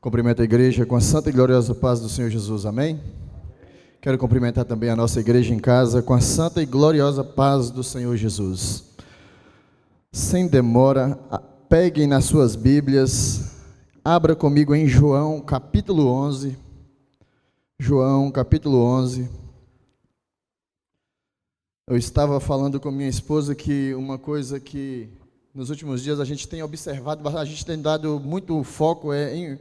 Cumprimento a igreja com a santa e gloriosa paz do Senhor Jesus, amém? Quero cumprimentar também a nossa igreja em casa com a santa e gloriosa paz do Senhor Jesus. Sem demora, peguem nas suas Bíblias, abra comigo em João capítulo 11. João capítulo 11. Eu estava falando com minha esposa que uma coisa que nos últimos dias a gente tem observado, a gente tem dado muito foco é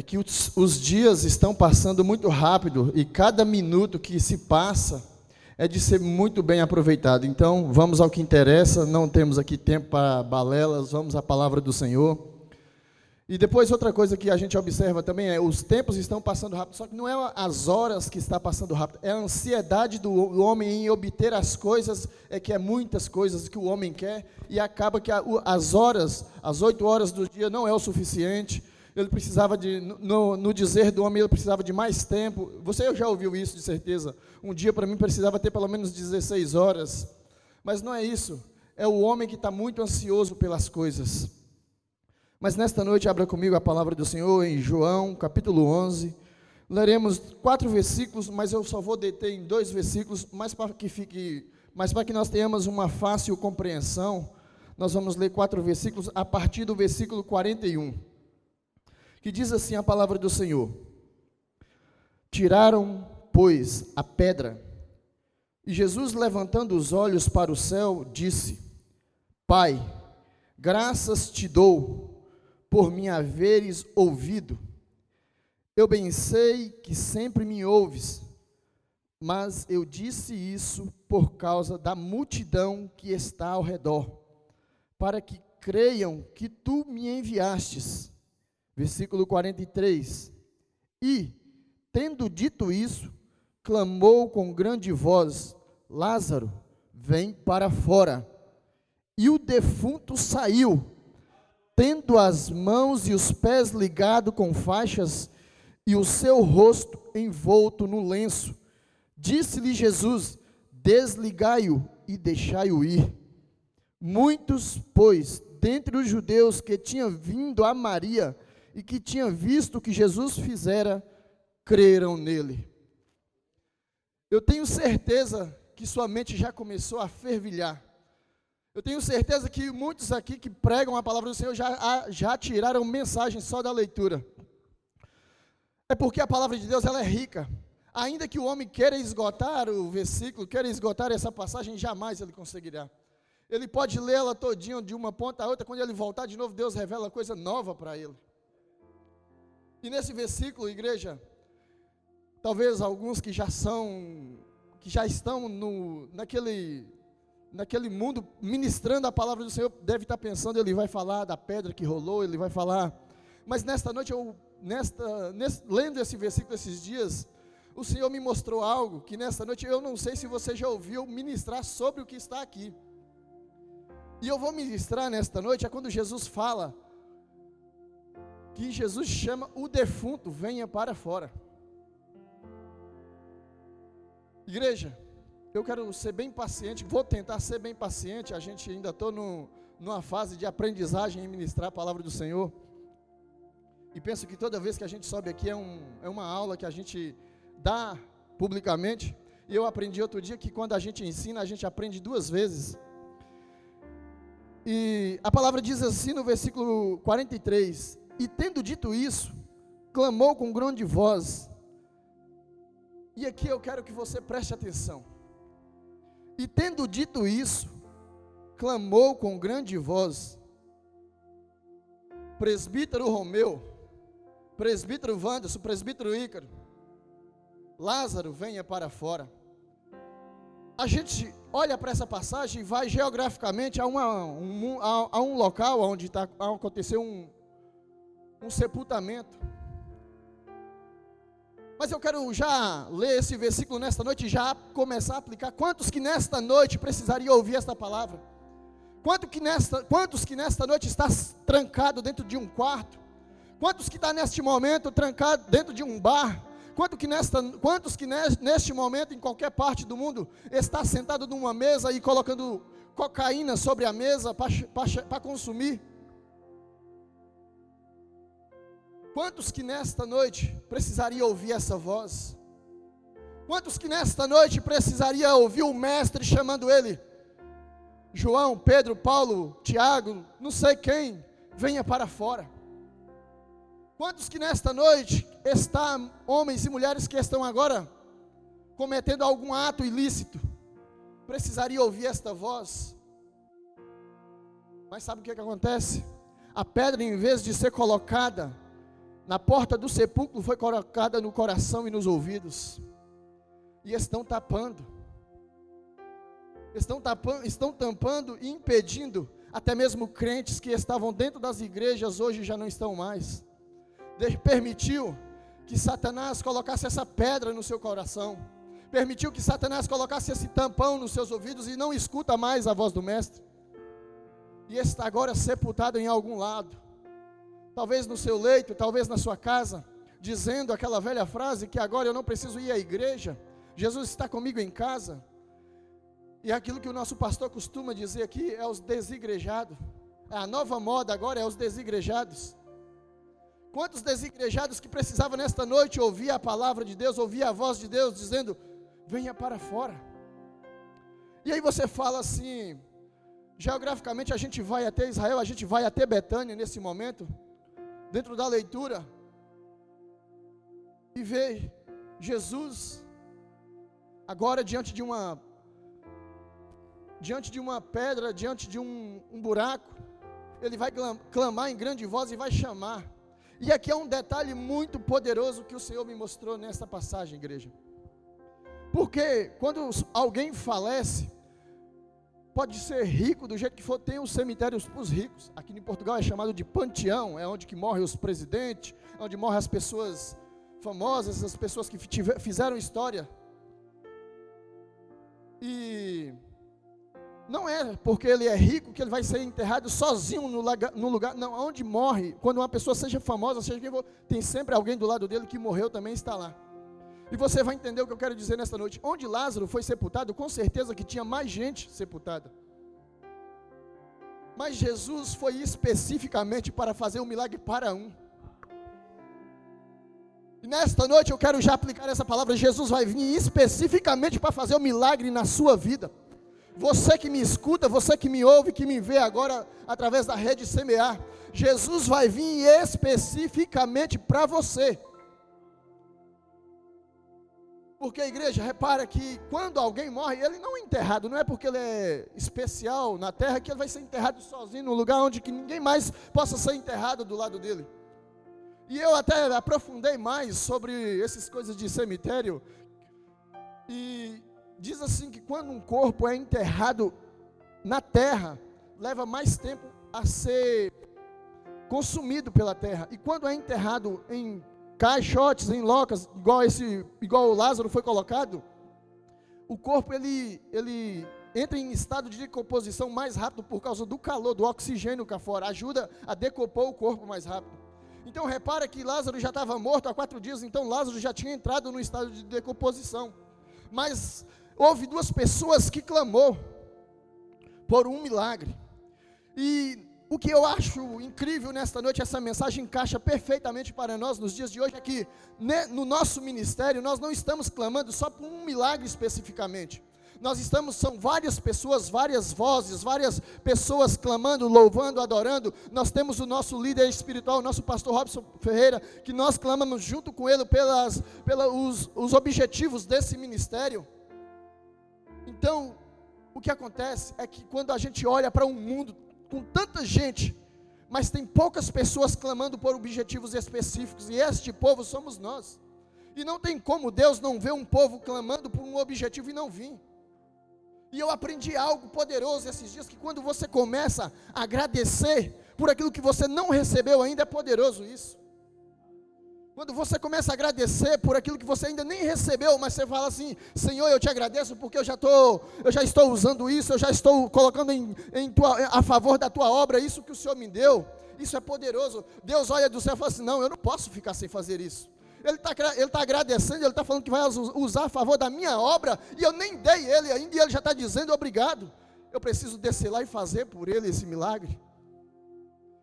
que os dias estão passando muito rápido e cada minuto que se passa é de ser muito bem aproveitado. Então, vamos ao que interessa, não temos aqui tempo para balelas, vamos à palavra do Senhor. E depois outra coisa que a gente observa também é os tempos estão passando rápido, só que não é as horas que está passando rápido, é a ansiedade do homem em obter as coisas, que é muitas coisas que o homem quer, e acaba que as 8 horas do dia não é o suficiente. Ele precisava no dizer do homem, ele precisava de mais tempo. Você já ouviu isso, de certeza. Um dia para mim precisava ter pelo menos 16 horas, mas não é isso, é o homem que está muito ansioso pelas coisas. Mas nesta noite, abra comigo a palavra do Senhor em João, capítulo 11. Leremos 4 versículos, mas eu só vou deter em 2 versículos, mas para que nós tenhamos uma fácil compreensão, nós vamos ler 4 versículos a partir do versículo 41, que diz assim a palavra do Senhor: Tiraram, pois, a pedra, e Jesus, levantando os olhos para o céu, disse: Pai, graças te dou, por me haveres ouvido. Eu bem sei que sempre me ouves, mas eu disse isso por causa da multidão que está ao redor, para que creiam que tu me enviastes. Versículo 43. E, tendo dito isso, clamou com grande voz: Lázaro, vem para fora. E o defunto saiu, tendo as mãos e os pés ligados com faixas, e o seu rosto envolto no lenço. Disse-lhe Jesus: Desligai-o e deixai-o ir. Muitos, pois, dentre os judeus que tinham vindo a Maria e que tinham visto o que Jesus fizera, creram nele. Eu tenho certeza que sua mente já começou a fervilhar. Eu tenho certeza que muitos aqui que pregam a palavra do Senhor já tiraram mensagem só da leitura. É porque a palavra de Deus ela é rica. Ainda que o homem queira esgotar o versículo, queira esgotar essa passagem, jamais ele conseguirá. Ele pode lê-la todinha de uma ponta a outra, quando ele voltar de novo, Deus revela coisa nova para ele. E nesse versículo, igreja, talvez alguns que já estão naquele mundo, ministrando a palavra do Senhor, deve estar pensando, ele vai falar da pedra que rolou, ele vai falar, mas nesta noite, lendo esse versículo esses dias, o Senhor me mostrou algo, que nesta noite, eu não sei se você já ouviu ministrar sobre o que está aqui, e eu vou ministrar nesta noite, é quando Jesus fala, que Jesus chama o defunto, venha para fora. Igreja, eu quero ser bem paciente, vou tentar ser bem paciente, a gente ainda está numa fase de aprendizagem em ministrar a palavra do Senhor, e penso que toda vez que a gente sobe aqui é uma aula que a gente dá publicamente, e eu aprendi outro dia que quando a gente ensina, a gente aprende 2 vezes, e a palavra diz assim no versículo 43, e tendo dito isso, clamou com grande voz, e aqui eu quero que você preste atenção, e tendo dito isso, clamou com grande voz, presbítero Romeu, presbítero Wanderson, presbítero Ícaro, Lázaro, venha para fora. A gente olha para essa passagem e vai geograficamente a um local onde aconteceu um sepultamento. Mas eu quero já ler esse versículo nesta noite e já começar a aplicar. Quantos que nesta noite precisariam ouvir esta palavra? Quantos que nesta noite está trancado dentro de um quarto? Quantos que está neste momento trancado dentro de um bar? Quantos que neste momento em qualquer parte do mundo está sentado numa mesa e colocando cocaína sobre a mesa para consumir? Quantos que nesta noite precisariam ouvir essa voz? Quantos que nesta noite precisariam ouvir o mestre chamando ele? João, Pedro, Paulo, Tiago, não sei quem, venha para fora. Quantos que nesta noite estão, homens e mulheres que estão agora cometendo algum ato ilícito, precisariam ouvir esta voz? Mas sabe o que acontece? A pedra, em vez de ser colocada na porta do sepulcro, foi colocada no coração e nos ouvidos. E estão tampando. Estão tampando e impedindo, até mesmo crentes que estavam dentro das igrejas, hoje já não estão mais. Permitiu que Satanás colocasse essa pedra no seu coração. Permitiu que Satanás colocasse esse tampão nos seus ouvidos e não escuta mais a voz do mestre. E está agora sepultado em algum lado. Talvez no seu leito, talvez na sua casa, dizendo aquela velha frase que agora eu não preciso ir à igreja. Jesus está comigo em casa. E aquilo que o nosso pastor costuma dizer aqui é os desigrejados. A nova moda agora é os desigrejados. Quantos desigrejados que precisavam nesta noite ouvir a palavra de Deus, ouvir a voz de Deus, dizendo, venha para fora. E aí você fala assim, geograficamente a gente vai até Israel, a gente vai até Betânia nesse momento, dentro da leitura, e vê Jesus, agora diante de uma pedra, diante de um buraco, ele vai clamar em grande voz e vai chamar. E aqui é um detalhe muito poderoso que o Senhor me mostrou nesta passagem, igreja. Porque quando alguém falece, pode ser rico do jeito que for, tem os cemitérios para os ricos. Aqui em Portugal é chamado de panteão, é onde que morrem os presidentes, onde morrem as pessoas famosas, as pessoas que fizeram história. E não é porque ele é rico que ele vai ser enterrado sozinho no lugar, não, onde morre, quando uma pessoa seja famosa, seja quem for, tem sempre alguém do lado dele que morreu também está lá. E você vai entender o que eu quero dizer nesta noite. Onde Lázaro foi sepultado, com certeza que tinha mais gente sepultada. Mas Jesus foi especificamente para fazer um milagre para um. E nesta noite eu quero já aplicar essa palavra. Jesus vai vir especificamente para fazer um milagre na sua vida. Você que me escuta, você que me ouve, que me vê agora através da rede Semear, Jesus vai vir especificamente para você. Porque a igreja, repara que quando alguém morre, ele não é enterrado, não é porque ele é especial na terra, que ele vai ser enterrado sozinho, num lugar onde que ninguém mais possa ser enterrado do lado dele. E eu até aprofundei mais sobre essas coisas de cemitério, e diz assim que quando um corpo é enterrado na terra, leva mais tempo a ser consumido pela terra. E quando é enterrado em caixotes, em locas, igual o Lázaro foi colocado, o corpo ele entra em estado de decomposição mais rápido por causa do calor, do oxigênio cá fora, ajuda a decompor o corpo mais rápido. Então repara que Lázaro já estava morto há 4 dias, então Lázaro já tinha entrado no estado de decomposição. Mas houve 2 pessoas que clamou por um milagre. E o que eu acho incrível nesta noite, essa mensagem encaixa perfeitamente para nós nos dias de hoje, é que no nosso ministério nós não estamos clamando só por um milagre especificamente. São várias pessoas, várias vozes, várias pessoas clamando, louvando, adorando. Nós temos o nosso líder espiritual, o nosso pastor Robson Ferreira, que nós clamamos junto com ele pelos objetivos desse ministério. Então, o que acontece é que quando a gente olha para um mundo com tanta gente, mas tem poucas pessoas clamando por objetivos específicos, e este povo somos nós. E não tem como Deus não ver um povo clamando por um objetivo e não vir. E eu aprendi algo poderoso esses dias, que quando você começa a agradecer por aquilo que você não recebeu ainda, é poderoso isso. Quando você começa a agradecer por aquilo que você ainda nem recebeu, mas você fala assim, Senhor, eu te agradeço porque eu já estou usando isso, eu já estou colocando a favor da tua obra, isso que o Senhor me deu, isso é poderoso. Deus olha do céu e fala assim, não, eu não posso ficar sem fazer isso. Ele está agradecendo, ele está falando que vai usar a favor da minha obra, e eu nem dei ele ainda, e ele já está dizendo obrigado. Eu preciso descer lá e fazer por ele esse milagre.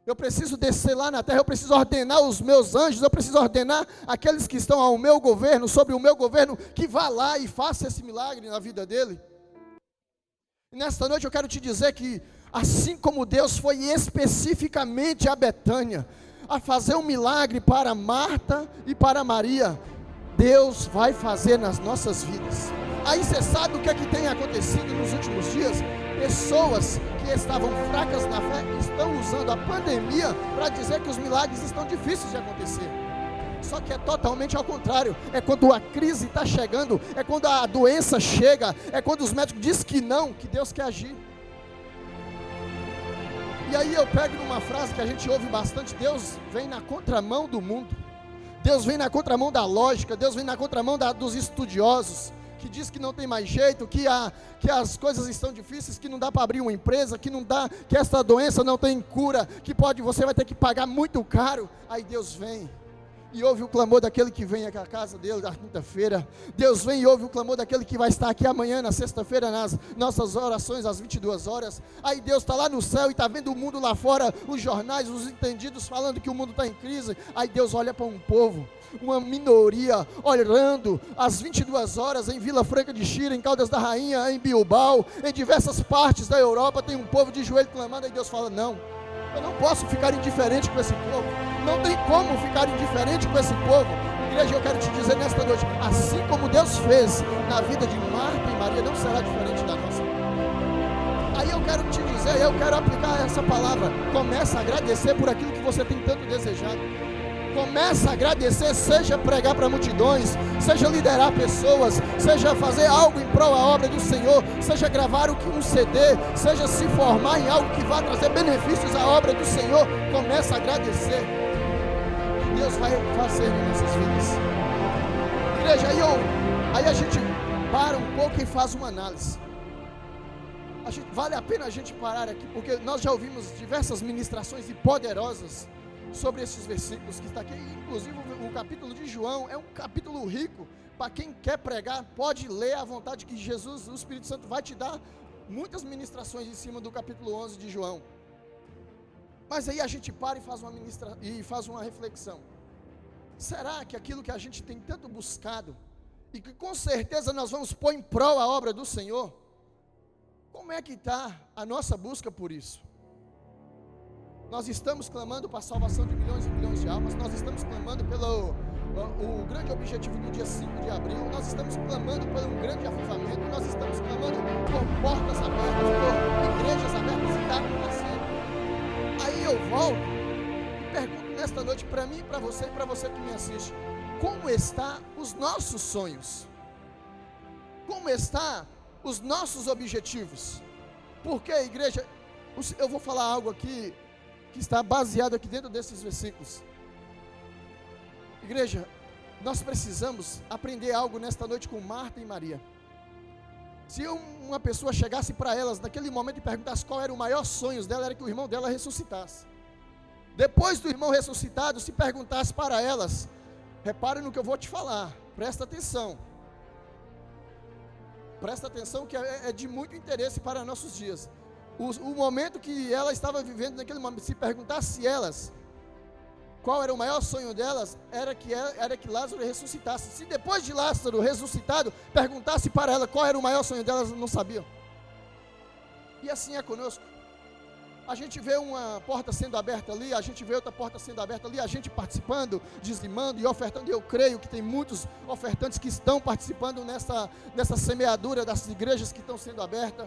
Eu preciso descer lá na terra, eu preciso ordenar os meus anjos, eu preciso ordenar aqueles que estão ao meu governo, sobre o meu governo, que vá lá e faça esse milagre na vida dele. E nesta noite eu quero te dizer que, assim como Deus foi especificamente a Betânia, a fazer um milagre para Marta e para Maria, Deus vai fazer nas nossas vidas. Aí você sabe o que é que tem acontecido nos últimos dias? Pessoas que estavam fracas na fé estão usando a pandemia para dizer que os milagres estão difíceis de acontecer. Só que é totalmente ao contrário. É quando a crise está chegando, é quando a doença chega, é quando os médicos dizem que não, que Deus quer agir. E aí eu pego numa frase que a gente ouve bastante: Deus vem na contramão do mundo, Deus vem na contramão da lógica, Deus vem na contramão dos estudiosos, que diz que não tem mais jeito, que as coisas estão difíceis, que não dá para abrir uma empresa, que essa doença não tem cura, que você vai ter que pagar muito caro. Aí Deus vem e ouve o clamor daquele que vem aqui à casa dele na quinta-feira. Deus vem e ouve o clamor daquele que vai estar aqui amanhã, na sexta-feira, nas nossas orações, às 22 horas. Aí Deus está lá no céu e está vendo o mundo lá fora, os jornais, os entendidos falando que o mundo está em crise. Aí Deus olha para um povo, uma minoria, orando às 22 horas em Vila Franca de Xira, em Caldas da Rainha, em Bilbao, em diversas partes da Europa, tem um povo de joelho clamando. Aí Deus fala: não, eu não posso ficar indiferente com esse povo, não tem como ficar indiferente com esse povo. Igreja, eu quero te dizer nesta noite, assim como Deus fez na vida de Marta e Maria, não será diferente da nossa. Aí eu quero te dizer, eu quero aplicar essa palavra: começa a agradecer por aquilo que você tem tanto desejado. Começa a agradecer, seja pregar para multidões, seja liderar pessoas, seja fazer algo em prol da obra do Senhor, seja gravar um CD, seja se formar em algo que vá trazer benefícios à obra do Senhor. Começa a agradecer, que Deus vai fazer em nossas vidas. Igreja, aí a gente para um pouco e faz uma análise. Vale a pena a gente parar aqui, porque nós já ouvimos diversas ministrações e poderosas sobre esses versículos que está aqui. Inclusive o capítulo de João é um capítulo rico. Para quem quer pregar, pode ler à vontade, que Jesus, o Espírito Santo, vai te dar muitas ministrações em cima do capítulo 11 de João. Mas aí a gente para e faz uma reflexão: será que aquilo que a gente tem tanto buscado, e que com certeza nós vamos pôr em prol a obra do Senhor, como é que está a nossa busca por isso? Nós estamos clamando para a salvação de milhões e milhões de almas, nós estamos clamando pelo o grande objetivo do dia 5 de abril, nós estamos clamando por um grande avivamento, nós estamos clamando por portas abertas, por igrejas abertas, e está acontecendo. Aí eu volto e pergunto nesta noite para mim, para você e para você que me assiste: como estão os nossos sonhos? Como estão os nossos objetivos? Porque, igreja, eu vou falar algo aqui que está baseado aqui dentro desses versículos. Igreja, nós precisamos aprender algo nesta noite com Marta e Maria. Se uma pessoa chegasse para elas naquele momento e perguntasse qual era o maior sonho dela, era que o irmão dela ressuscitasse. Depois do irmão ressuscitado, se perguntasse para elas, repare no que eu vou te falar, presta atenção que é de muito interesse para nossos dias. O momento que ela estava vivendo naquele momento, se perguntasse elas qual era o maior sonho delas, era que Lázaro ressuscitasse. Se depois de Lázaro ressuscitado, perguntasse para ela qual era o maior sonho delas, não sabiam. E assim é conosco. A gente vê uma porta sendo aberta ali, a gente vê outra porta sendo aberta ali, a gente participando, dizimando e ofertando. E eu creio que tem muitos ofertantes que estão participando nessa semeadura das igrejas que estão sendo abertas.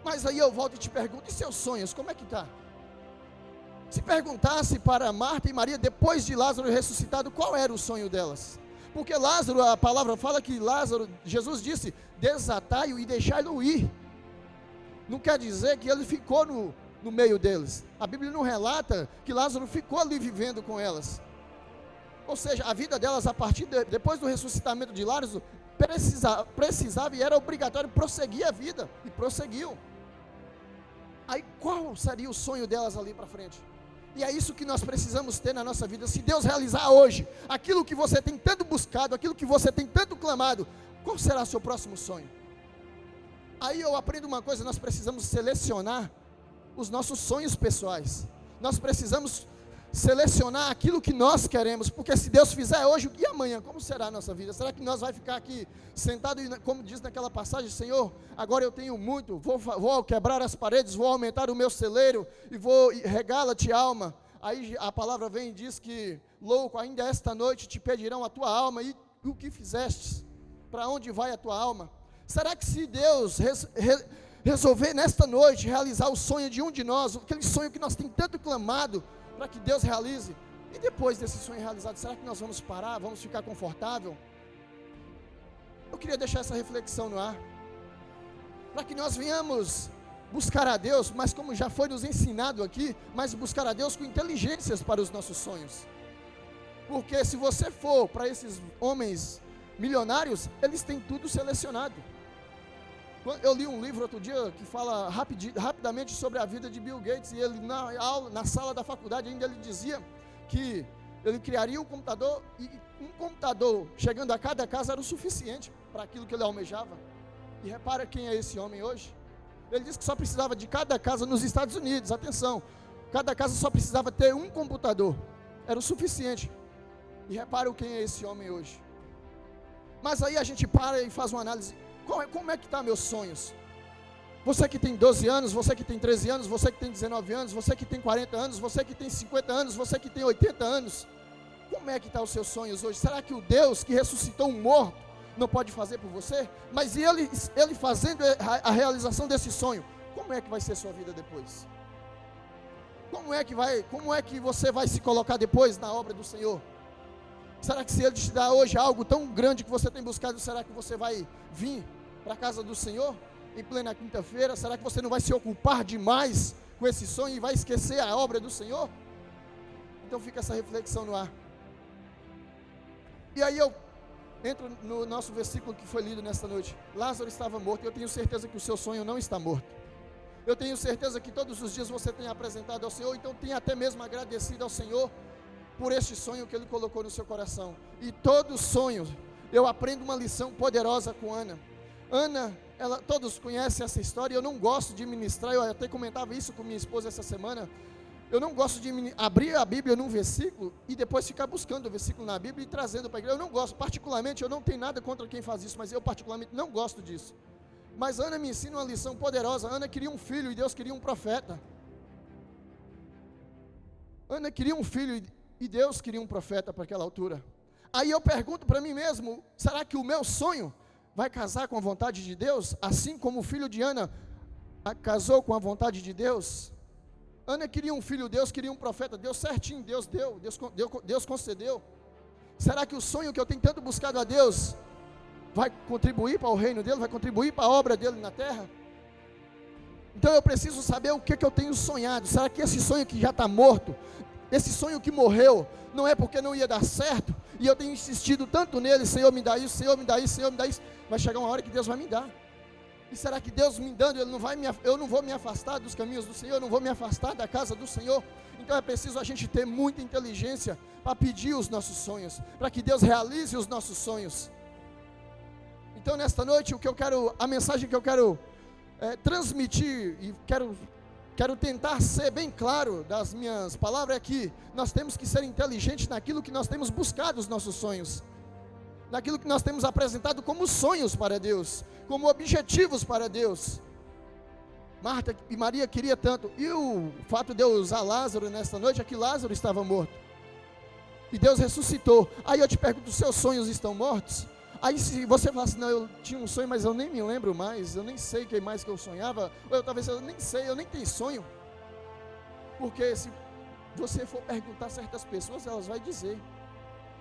Mas aí eu volto e te pergunto: e seus sonhos, como é que está? Se perguntasse para Marta e Maria, depois de Lázaro ressuscitado, qual era o sonho delas? Porque Lázaro, a palavra fala que Lázaro, Jesus disse: desatai-o e deixai-o ir. Não quer dizer que ele ficou no meio deles. A Bíblia não relata que Lázaro ficou ali vivendo com elas. Ou seja, a vida delas, depois do ressuscitamento de Lázaro, precisava e era obrigatório prosseguir a vida. E prosseguiu. Aí qual seria o sonho delas ali para frente? E é isso que nós precisamos ter na nossa vida. Se Deus realizar hoje aquilo que você tem tanto buscado, aquilo que você tem tanto clamado, qual será o seu próximo sonho? Aí eu aprendo uma coisa: nós precisamos selecionar os nossos sonhos pessoais. Nós precisamos selecionar aquilo que nós queremos, porque se Deus fizer hoje, e amanhã, como será a nossa vida? Será que nós vamos ficar aqui sentado e, como diz naquela passagem, Senhor, agora eu tenho muito, vou quebrar as paredes, vou aumentar o meu celeiro, e vou regala-te alma. Aí a palavra vem e diz que, louco, ainda esta noite te pedirão a tua alma, e o que fizestes? Para onde vai a tua alma? Será que se Deus resolver nesta noite realizar o sonho de um de nós, aquele sonho que nós temos tanto clamado, para que Deus realize, e depois desse sonho realizado, será que nós vamos parar, vamos ficar confortável? Eu queria deixar essa reflexão no ar, para que nós venhamos buscar a Deus, mas como já foi nos ensinado aqui, mas buscar a Deus com inteligências para os nossos sonhos, porque se você for para esses homens milionários, eles têm tudo selecionado. Eu li um livro outro dia que fala rapidamente sobre a vida de Bill Gates, e ele na sala da faculdade ainda ele dizia que ele criaria um computador, e um computador chegando a cada casa era o suficiente para aquilo que ele almejava. E repara quem é esse homem hoje. Ele disse que só precisava de cada casa nos Estados Unidos, atenção, cada casa só precisava ter um computador, era o suficiente. E repara quem é esse homem hoje. Mas aí a gente para e faz uma análise. Como é que estão meus sonhos? Você que tem 12 anos, você que tem 13 anos, você que tem 19 anos, você que tem 40 anos, você que tem 50 anos, você que tem 80 anos, como é que estão os seus sonhos hoje? Será que o Deus que ressuscitou um morto não pode fazer por você? Mas e ele fazendo a realização desse sonho, como é que vai ser sua vida depois? Como é que você vai se colocar depois na obra do Senhor? Será que se Ele te dá hoje algo tão grande que você tem buscado, será que você vai vir para a casa do Senhor em plena quinta-feira? Será que você não vai se ocupar demais com esse sonho e vai esquecer a obra do Senhor? Então fica essa reflexão no ar. E aí eu entro no nosso versículo que foi lido nesta noite. Lázaro estava morto, e eu tenho certeza que o seu sonho não está morto. Eu tenho certeza que todos os dias você tem apresentado ao Senhor, então tem até mesmo agradecido ao Senhor por este sonho que Ele colocou no seu coração. E todo sonho, eu aprendo uma lição poderosa com Ana. Ana, todos conhecem essa história. Eu não gosto de ministrar, eu até comentava isso com minha esposa essa semana. Eu não gosto de abrir a Bíblia num versículo e depois ficar buscando o versículo na Bíblia e trazendo para a igreja. Eu não gosto, particularmente, eu não tenho nada contra quem faz isso, mas eu particularmente não gosto disso. Mas Ana me ensina uma lição poderosa. Ana queria um filho e Deus queria um profeta. Ana queria um filho e Deus queria um profeta para aquela altura. Aí eu pergunto para mim mesmo, será que o meu sonho vai casar com a vontade de Deus? Assim como o filho de Ana casou com a vontade de Deus? Ana queria um filho, Deus queria um profeta. Deus certinho, Deus concedeu. Será que o sonho que eu tenho tanto buscado a Deus vai contribuir para o reino dele, vai contribuir para a obra dele na terra? Então eu preciso saber o que eu tenho sonhado. Será que esse sonho que já está morto, esse sonho que morreu, não é porque não ia dar certo, e eu tenho insistido tanto nele, Senhor me dá isso, Senhor me dá isso, Senhor me dá isso, vai chegar uma hora que Deus vai me dar. E será que Deus me dando, eu não vou me afastar dos caminhos do Senhor, eu não vou me afastar da casa do Senhor? Então é preciso a gente ter muita inteligência para pedir os nossos sonhos, para que Deus realize os nossos sonhos. Então nesta noite, a mensagem que eu quero transmitir, e quero tentar ser bem claro das minhas palavras, é que nós temos que ser inteligentes naquilo que nós temos buscado os nossos sonhos, naquilo que nós temos apresentado como sonhos para Deus, como objetivos para Deus. Marta e Maria queriam tanto, e o fato de eu usar Lázaro nesta noite é que Lázaro estava morto, e Deus ressuscitou. Aí eu te pergunto, os seus sonhos estão mortos? Aí se você fala assim, não, eu tinha um sonho, mas eu nem me lembro mais, eu nem sei o que mais que eu sonhava, ou talvez eu nem sei, eu nem tenho sonho. Porque se você for perguntar a certas pessoas, elas vão dizer,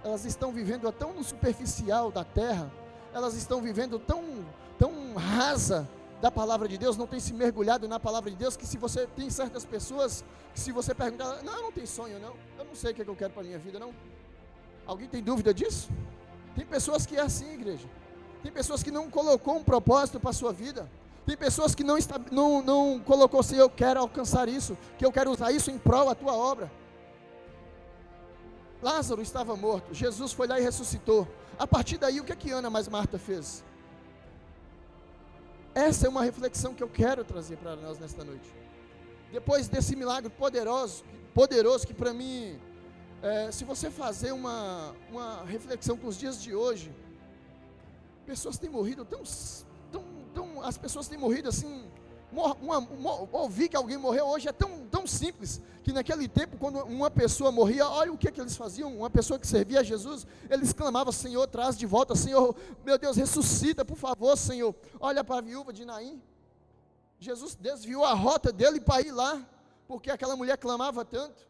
elas estão vivendo tão no superficial da terra, elas estão vivendo tão rasa da palavra de Deus, não tem se mergulhado na palavra de Deus, que se você tem certas pessoas, que se você perguntar, não, eu não tenho sonho não, eu não sei o que eu quero para a minha vida não. Alguém tem dúvida disso? Tem pessoas que é assim, igreja. Tem pessoas que não colocou um propósito para a sua vida. Tem pessoas que não colocou assim, eu quero alcançar isso, que eu quero usar isso em prol da tua obra. Lázaro estava morto, Jesus foi lá e ressuscitou. A partir daí, o que é que Ana mais Marta fez? Essa é uma reflexão que eu quero trazer para nós nesta noite. depois desse milagre poderoso que para mim, se você fazer uma reflexão com os dias de hoje, pessoas têm morrido as pessoas têm morrido assim, ouvir que alguém morreu hoje é tão simples, que naquele tempo, quando uma pessoa morria, olha o que eles faziam. Uma pessoa que servia a Jesus, eles clamavam: Senhor, traz de volta, Senhor, meu Deus, ressuscita, por favor, Senhor. Olha para a viúva de Naim, Jesus desviou a rota dele para ir lá, porque aquela mulher clamava tanto.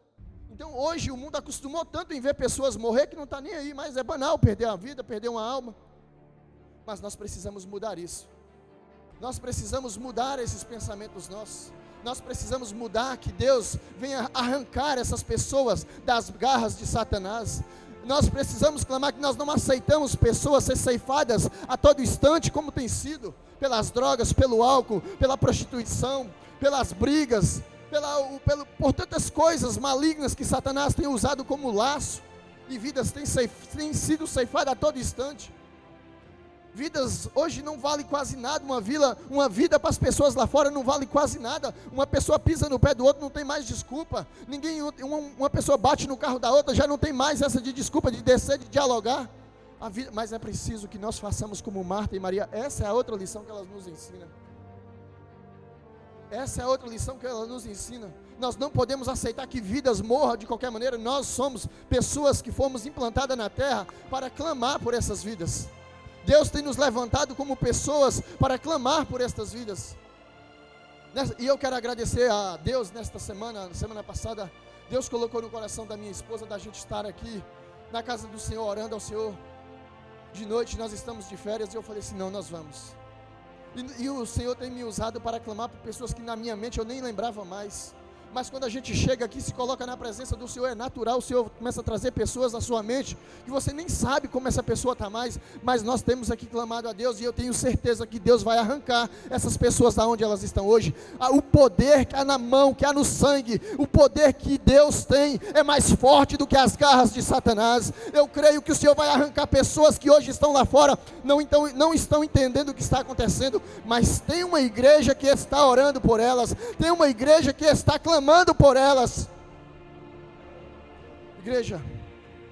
Então hoje o mundo acostumou tanto em ver pessoas morrer, que não está nem aí, mas é banal perder a vida, perder uma alma. Mas nós precisamos mudar isso. Nós precisamos mudar esses pensamentos nossos. Nós precisamos mudar, que Deus venha arrancar essas pessoas das garras de Satanás. Nós precisamos clamar que nós não aceitamos pessoas ser ceifadas a todo instante, como tem sido, pelas drogas, pelo álcool, pela prostituição, pelas brigas, por tantas coisas malignas que Satanás tem usado como laço, e vidas têm sido ceifadas a todo instante. Vidas hoje não vale quase nada. Uma vida para as pessoas lá fora não vale quase nada. Uma pessoa pisa no pé do outro, não tem mais desculpa. Uma pessoa bate no carro da outra, já não tem mais essa de desculpa, de descer, de dialogar. Mas é preciso que nós façamos como Marta e Maria. Essa é a outra lição que elas nos ensinam. Essa é a outra lição que ela nos ensina. Nós não podemos aceitar que vidas morram de qualquer maneira. Nós somos pessoas que fomos implantadas na terra para clamar por essas vidas. Deus tem nos levantado como pessoas para clamar por estas vidas. E eu quero agradecer a Deus nesta semana passada, Deus colocou no coração da minha esposa da gente estar aqui na casa do Senhor, orando ao Senhor. De noite nós estamos de férias e eu falei assim: não, nós vamos. E o Senhor tem me usado para clamar por pessoas que na minha mente eu nem lembrava mais. Mas quando a gente chega aqui, se coloca na presença do Senhor, é natural, o Senhor começa a trazer pessoas à sua mente, que você nem sabe como essa pessoa está mais, mas nós temos aqui clamado a Deus, e eu tenho certeza que Deus vai arrancar essas pessoas da onde elas estão hoje. O poder que há na mão, que há no sangue, o poder que Deus tem, é mais forte do que as garras de Satanás. Eu creio que o Senhor vai arrancar pessoas que hoje estão lá fora, não estão entendendo o que está acontecendo, mas tem uma igreja que está orando por elas, tem uma igreja que está clamando por elas. Igreja,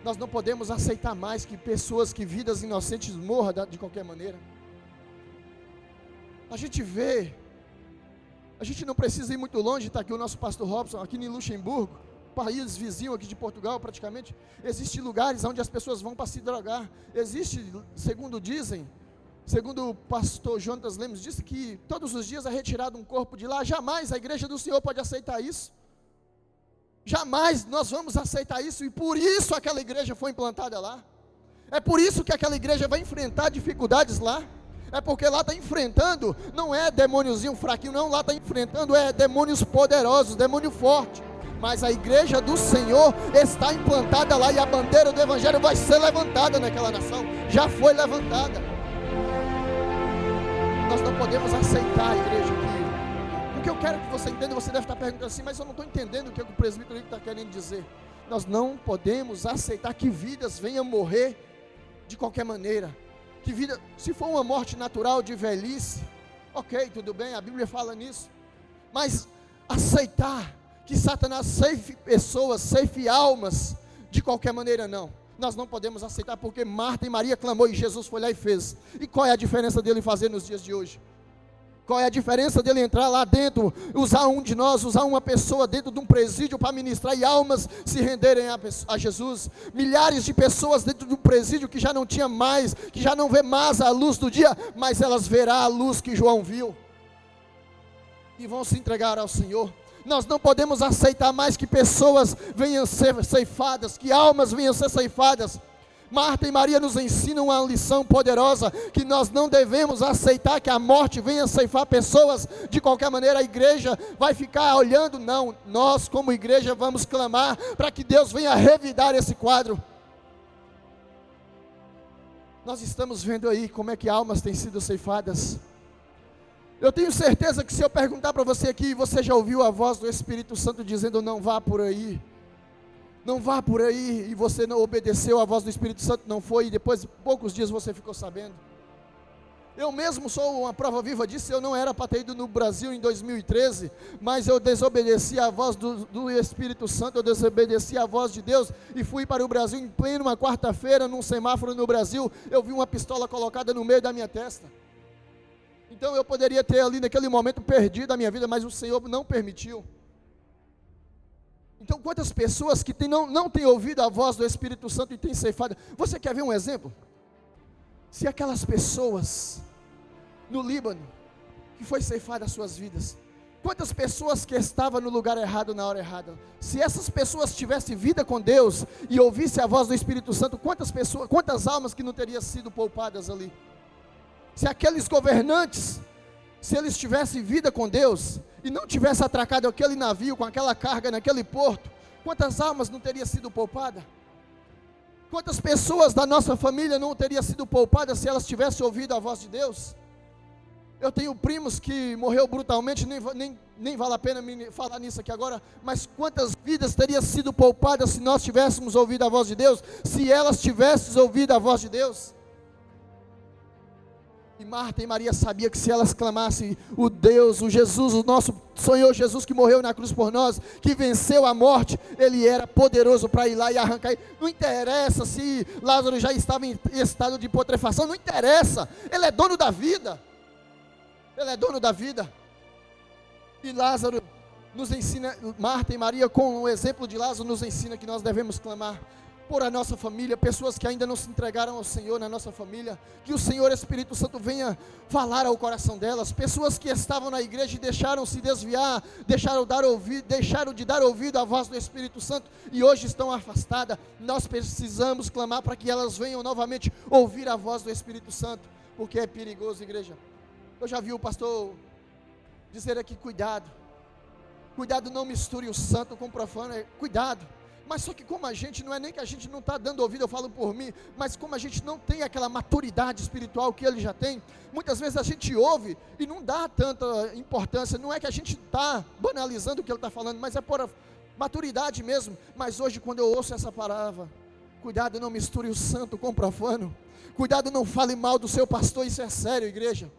nós não podemos aceitar mais que pessoas, que vidas inocentes morram de qualquer maneira. A gente não precisa ir muito longe. Está aqui o nosso pastor Robson, aqui em Luxemburgo, país vizinho aqui de Portugal praticamente. Existem lugares onde as pessoas vão para se drogar. Existe, segundo o pastor Jonas Lemos disse, que todos os dias é retirado um corpo de lá. Jamais a igreja do Senhor pode aceitar isso. Jamais nós vamos aceitar isso, e por isso aquela igreja foi implantada lá. É por isso que aquela igreja vai enfrentar dificuldades lá. É porque lá está enfrentando, não é demôniozinho fraquinho, não, lá está enfrentando demônios poderosos, demônio forte. Mas a igreja do Senhor está implantada lá, e a bandeira do Evangelho vai ser levantada naquela nação. Já foi levantada. Nós não podemos aceitar, igreja, que o que eu quero que você entenda, você deve estar perguntando assim: mas eu não estou entendendo o que o presbítero está querendo dizer. Nós não podemos aceitar que vidas venham morrer de qualquer maneira. Que vida, se for uma morte natural de velhice, ok, tudo bem, a Bíblia fala nisso. Mas aceitar que Satanás ceife pessoas, ceife almas, de qualquer maneira, não. Nós não podemos aceitar, porque Marta e Maria clamou e Jesus foi lá e fez. E qual é a diferença dele fazer nos dias de hoje? Qual é a diferença dele entrar lá dentro, usar uma pessoa dentro de um presídio para ministrar e almas se renderem a Jesus? Milhares de pessoas dentro de um presídio que já não tinha mais, que já não vê mais a luz do dia, mas elas verão a luz que João viu e vão se entregar ao Senhor. Nós não podemos aceitar mais que pessoas venham ser ceifadas, que almas venham ser ceifadas. Marta e Maria nos ensinam uma lição poderosa, que nós não devemos aceitar que a morte venha ceifar pessoas de qualquer maneira. A igreja vai ficar olhando, não. Nós como igreja vamos clamar para que Deus venha revidar esse quadro. Nós estamos vendo aí como é que almas têm sido ceifadas. Eu tenho certeza que se eu perguntar para você aqui, você já ouviu a voz do Espírito Santo dizendo: não vá por aí, não vá por aí, e você não obedeceu a voz do Espírito Santo, não foi, e depois de poucos dias você ficou sabendo. Eu mesmo sou uma prova viva disso. Eu não era para ter ido no Brasil em 2013, mas eu desobedeci a voz do Espírito Santo, eu desobedeci a voz de Deus, e fui para o Brasil em plena uma quarta-feira, num semáforo no Brasil, eu vi uma pistola colocada no meio da minha testa. Então eu poderia ter ali naquele momento perdido a minha vida, mas o Senhor não permitiu. Então quantas pessoas que não têm ouvido a voz do Espírito Santo e têm ceifado? Você quer ver um exemplo? Se aquelas pessoas no Líbano, que foi ceifada as suas vidas, quantas pessoas que estavam no lugar errado na hora errada, se essas pessoas tivessem vida com Deus e ouvissem a voz do Espírito Santo, quantas almas que não teriam sido poupadas ali? Se aqueles governantes, se eles tivessem vida com Deus e não tivessem atracado aquele navio com aquela carga naquele porto, quantas almas não teriam sido poupadas? Quantas pessoas da nossa família não teriam sido poupadas se elas tivessem ouvido a voz de Deus? Eu tenho primos que morreu brutalmente, nem vale a pena me falar nisso aqui agora, mas quantas vidas teriam sido poupadas se nós tivéssemos ouvido a voz de Deus, se elas tivessem ouvido a voz de Deus? E Marta e Maria sabiam que se elas clamassem o Deus, o Jesus, o nosso Senhor Jesus que morreu na cruz por nós, que venceu a morte, Ele era poderoso para ir lá e arrancar. Não interessa se Lázaro já estava em estado de putrefação, não interessa, Ele é dono da vida. Ele é dono da vida. E Lázaro nos ensina, Marta e Maria com o exemplo de Lázaro nos ensina que nós devemos clamar por a nossa família, pessoas que ainda não se entregaram ao Senhor na nossa família, que o Senhor Espírito Santo venha falar ao coração delas, pessoas que estavam na igreja e deixaram se desviar, deixaram de dar ouvido à voz do Espírito Santo e hoje estão afastadas. Nós precisamos clamar para que elas venham novamente ouvir a voz do Espírito Santo, porque é perigoso, igreja. Eu já vi o pastor dizer aqui, cuidado, não misture o santo com o profano, cuidado. Mas só que como a gente, não é nem que a gente não está dando ouvido, eu falo por mim, mas como a gente não tem aquela maturidade espiritual que ele já tem, muitas vezes a gente ouve e não dá tanta importância, não é que a gente está banalizando o que ele está falando, mas é por maturidade mesmo. Mas hoje quando eu ouço essa palavra, cuidado, não misture o santo com o profano, cuidado, não fale mal do seu pastor, isso é sério, igreja.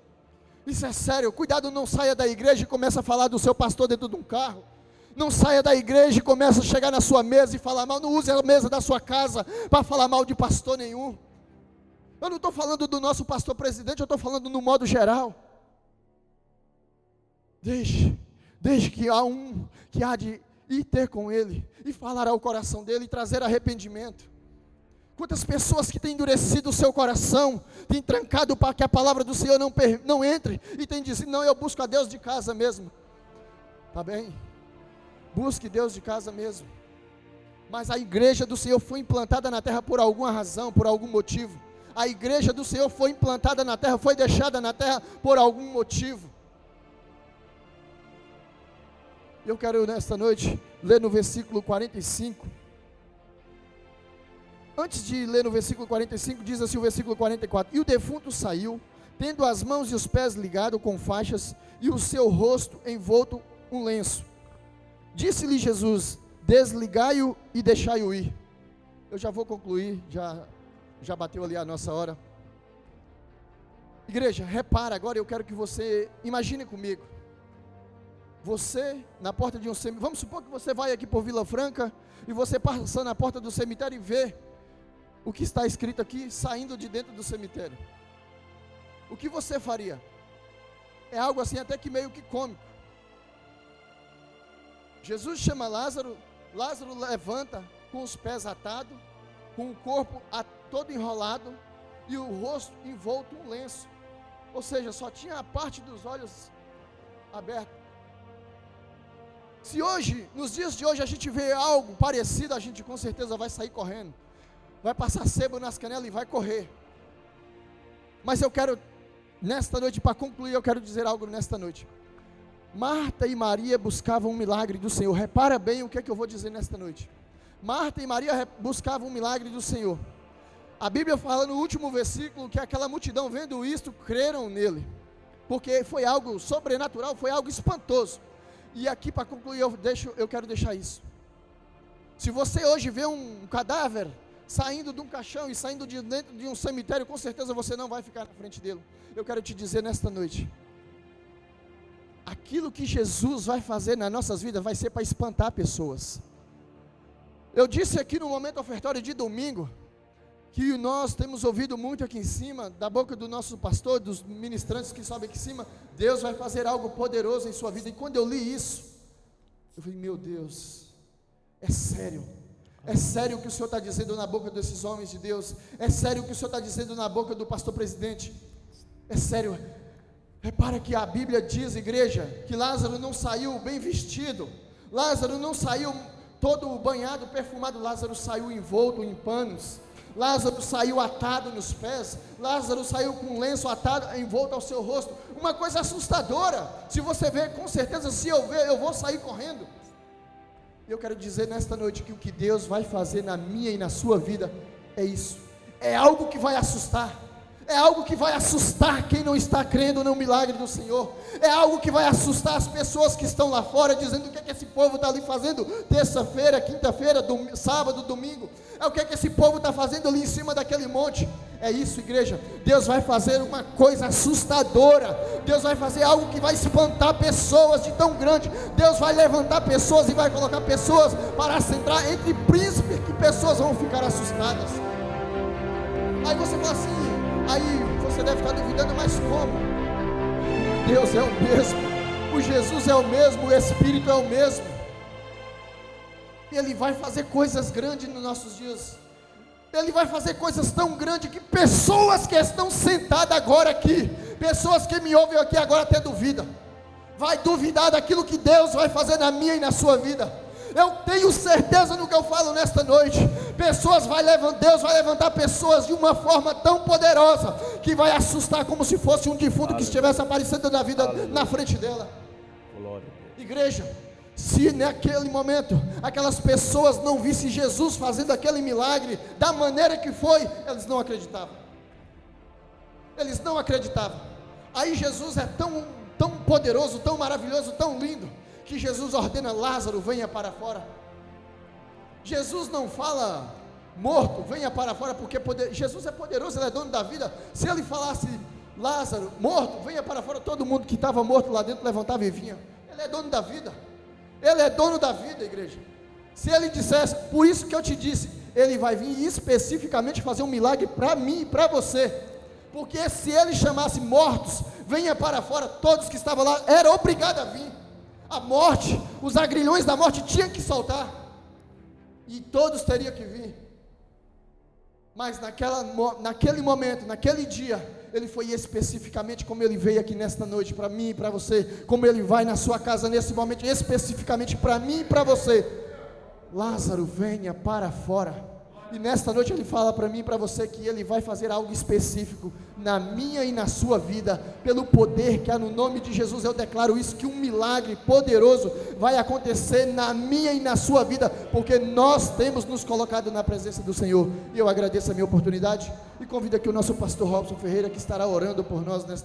Isso é sério, cuidado, não saia da igreja e comece a falar do seu pastor dentro de um carro. Não saia da igreja e comece a chegar na sua mesa e falar mal. Não use a mesa da sua casa para falar mal de pastor nenhum. Eu não estou falando do nosso pastor presidente, eu estou falando no modo geral. Deixe que há um que há de ir ter com ele e falar ao coração dele e trazer arrependimento. Quantas pessoas que têm endurecido o seu coração, têm trancado para que a palavra do Senhor não entre, e têm dizido, não, eu busco a Deus de casa mesmo. Está bem? Busque Deus de casa mesmo. Mas a igreja do Senhor foi implantada na terra por alguma razão, por algum motivo. A igreja do Senhor foi implantada na terra, foi deixada na terra por algum motivo. Eu quero nesta noite ler no versículo 45. Antes de ler no versículo 45, diz assim o versículo 44. E o defunto saiu, tendo as mãos e os pés ligados com faixas, e o seu rosto envolto um lenço. Disse-lhe Jesus, desligai-o e deixai-o ir. Eu já vou concluir, já bateu ali a nossa hora. Igreja, repara agora, eu quero que você, imagine comigo. Você, na porta de um cemitério, vamos supor que você vai aqui por Vila Franca, e você passa na porta do cemitério e vê o que está escrito aqui, saindo de dentro do cemitério. O que você faria? É algo assim até que meio que cômico. Jesus chama Lázaro, Lázaro levanta com os pés atados, com o corpo todo enrolado e o rosto envolto em um lenço. Ou seja, só tinha a parte dos olhos aberta. Se hoje, nos dias de hoje, a gente vê algo parecido, a gente com certeza vai sair correndo. Vai passar sebo nas canelas e vai correr. Mas eu quero, nesta noite, para concluir, eu quero dizer algo nesta noite. Marta e Maria buscavam um milagre do Senhor. Repara bem o que é que eu vou dizer nesta noite. Marta e Maria buscavam um milagre do Senhor. A Bíblia fala no último versículo que aquela multidão, vendo isto, creram nele. Porque foi algo sobrenatural, foi algo espantoso. E aqui para concluir, eu quero deixar isso. Se você hoje vê um cadáver saindo de um caixão e saindo de dentro de um cemitério, com certeza você não vai ficar na frente dele. Eu quero te dizer nesta noite, aquilo que Jesus vai fazer nas nossas vidas vai ser para espantar pessoas. Eu disse aqui no momento ofertório de domingo, que nós temos ouvido muito aqui em cima, da boca do nosso pastor, dos ministrantes que sobem aqui em cima, Deus vai fazer algo poderoso em sua vida. E quando eu li isso, eu falei, meu Deus, é sério o que o Senhor está dizendo na boca desses homens de Deus, é sério o que o Senhor está dizendo na boca do pastor presidente, é sério. Repara que a Bíblia diz, igreja, que Lázaro não saiu bem vestido, Lázaro não saiu todo banhado, perfumado, Lázaro saiu envolto em panos, Lázaro saiu atado nos pés, Lázaro saiu com um lenço atado, envolto ao seu rosto, uma coisa assustadora. Se você ver, com certeza, se eu ver, eu vou sair correndo. Eu quero dizer nesta noite que o que Deus vai fazer na minha e na sua vida é isso, é algo que vai assustar. É algo que vai assustar quem não está crendo no milagre do Senhor. É algo que vai assustar as pessoas que estão lá fora, dizendo o que é que esse povo está ali fazendo terça-feira, quinta-feira, sábado, domingo. É o que é que esse povo está fazendo ali em cima daquele monte. É isso, igreja. Deus vai fazer uma coisa assustadora. Deus vai fazer algo que vai espantar pessoas de tão grande. Deus vai levantar pessoas e vai colocar pessoas para assentar entre príncipes, que pessoas vão ficar assustadas. Aí você fala assim, aí você deve estar duvidando, mas como? Deus é o mesmo, o Jesus é o mesmo, o Espírito é o mesmo. Ele vai fazer coisas grandes nos nossos dias. Ele vai fazer coisas tão grandes que pessoas que estão sentadas agora aqui, pessoas que me ouvem aqui agora até duvidam. Vai duvidar daquilo que Deus vai fazer na minha e na sua vida. Eu tenho certeza no que eu falo nesta noite. Deus vai levantar pessoas de uma forma tão poderosa, que vai assustar como se fosse um defunto que estivesse aparecendo na vida, na frente dela. Igreja, se naquele momento, aquelas pessoas não vissem Jesus fazendo aquele milagre, da maneira que foi, eles não acreditavam. Eles não acreditavam. Aí Jesus é tão poderoso, tão maravilhoso, tão lindo, que Jesus ordena, Lázaro, venha para fora. Jesus não fala, morto, venha para fora, porque Jesus é poderoso, Ele é dono da vida. Se Ele falasse, Lázaro, morto, venha para fora, todo mundo que estava morto lá dentro levantava e vinha. Ele é dono da vida. Ele é dono da vida, igreja. Se Ele dissesse, por isso que eu te disse, Ele vai vir especificamente fazer um milagre para mim e para você. Porque se Ele chamasse mortos, venha para fora, todos que estavam lá, era obrigado a vir. A morte, os agrilhões da morte tinham que soltar, e todos teriam que vir. Mas naquele momento, naquele dia, Ele foi especificamente como Ele veio aqui nesta noite, para mim e para você, como Ele vai na sua casa nesse momento, especificamente para mim e para você. Lázaro, venha para fora. E nesta noite Ele fala para mim e para você que Ele vai fazer algo específico na minha e na sua vida, pelo poder que há no nome de Jesus. Eu declaro isso, que um milagre poderoso vai acontecer na minha e na sua vida, porque nós temos nos colocado na presença do Senhor. E eu agradeço a minha oportunidade e convido aqui o nosso pastor Robson Ferreira, que estará orando por nós nesta